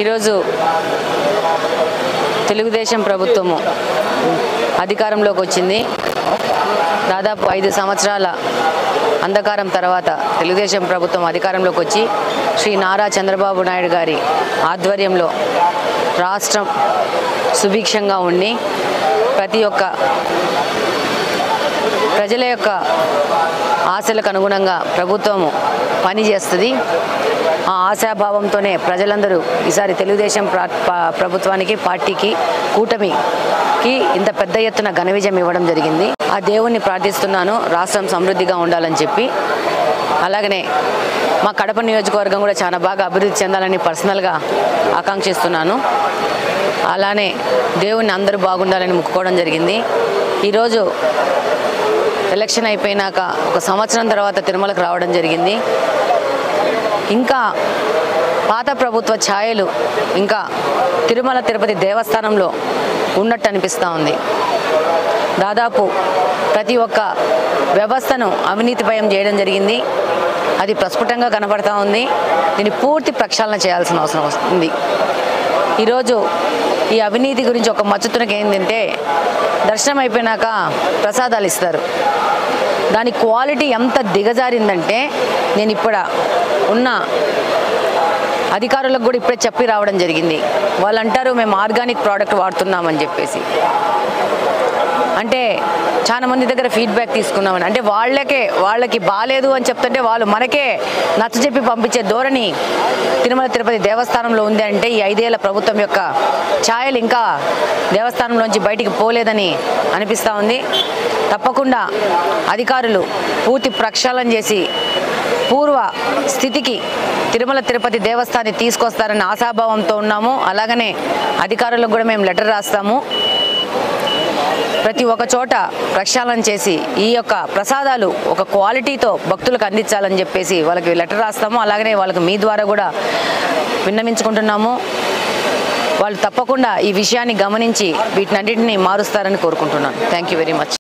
ఈరోజు తెలుగుదేశం ప్రభుత్వము అధికారంలోకి వచ్చింది. దాదాపు 5 సంవత్సరాల అంధకారం తర్వాత తెలుగుదేశం ప్రభుత్వం అధికారంలోకి వచ్చి శ్రీ నారా చంద్రబాబు నాయుడు గారి ఆధ్వర్యంలో రాష్ట్రం సుభిక్షంగా ఉండి ప్రతి ఒక్క ప్రజల యొక్క ఆశలకు అనుగుణంగా ప్రభుత్వము పనిచేస్తుంది. ఆ ఆశాభావంతోనే ప్రజలందరూ ఈసారి తెలుగుదేశం ప్రభుత్వానికి, పార్టీకి, కూటమికి ఇంత పెద్ద ఎత్తున ఘన విజయం ఇవ్వడం జరిగింది. ఆ దేవుణ్ణి ప్రార్థిస్తున్నాను రాష్ట్రం సమృద్ధిగా ఉండాలని చెప్పి. అలాగనే మా కడప నియోజకవర్గం కూడా చాలా బాగా అభివృద్ధి చెందాలని పర్సనల్గా ఆకాంక్షిస్తున్నాను. అలానే దేవుణ్ణి అందరూ బాగుండాలని మొక్కుకోవడం జరిగింది. ఈరోజు ఎలక్షన్ అయిపోయినాక 1 సంవత్సరం తర్వాత తిరుమలకు రావడం జరిగింది. ఇంకా పాత ప్రభుత్వ ఛాయలు ఇంకా తిరుమల తిరుపతి దేవస్థానంలో ఉన్నట్టు అనిపిస్తూ ఉంది. దాదాపు ప్రతి ఒక్క వ్యవస్థను అవినీతిమయం చేయడం జరిగింది. అది ప్రస్ఫుటంగా కనపడతా ఉంది. దీన్ని పూర్తి ప్రక్షాళన చేయాల్సిన అవసరం వస్తుంది. ఈరోజు ఈ అవినీతి గురించి ఒక మచ్చుతునకి ఏంటంటే, దర్శనం అయిపోయినాక ప్రసాదాలు ఇస్తారు. దాని క్వాలిటీ ఎంత దిగజారిందంటే, నేను ఇప్పుడు ఉన్న అధికారులకు కూడా ఇప్పుడే చెప్పి రావడం జరిగింది. వాళ్ళు అంటారు మేము ఆర్గానిక్ ప్రోడక్ట్ వాడుతున్నామని చెప్పేసి. అంటే చాలా మంది దగ్గర ఫీడ్బ్యాక్ తీసుకున్నామని, అంటే వాళ్ళకి బాగాలేదు అని చెప్తుంటే వాళ్ళు మనకే నచ్చజెప్పి పంపించే ధోరణి తిరుమల తిరుపతి దేవస్థానంలో ఉంది. అంటే ఈ 5 ఏళ్ల ప్రభుత్వం యొక్క ఛాయలు ఇంకా దేవస్థానంలోంచి బయటికి పోలేదని అనిపిస్తూ ఉంది. తప్పకుండా అధికారులు పూర్తి ప్రక్షాళన చేసి పూర్వ స్థితికి తిరుమల తిరుపతి దేవస్థానాన్ని తీసుకొస్తారని ఆశాభావంతో ఉన్నాము. అలాగనే అధికారులకు కూడా మేము లెటర్ రాస్తాము. ప్రతి ఒక్క చోట ప్రక్షాళన చేసి ఈ యొక్క ప్రసాదాలు ఒక క్వాలిటీతో భక్తులకు అందించాలని చెప్పేసి వాళ్ళకి లెటర్ రాస్తాము. అలాగనే వాళ్ళకి మీ ద్వారా కూడా విన్నవించుకుంటున్నాము. వాళ్ళు తప్పకుండా ఈ విషయాన్ని గమనించి వీటినన్నింటినీ మారుస్తారని కోరుకుంటున్నాను. Thank you very much.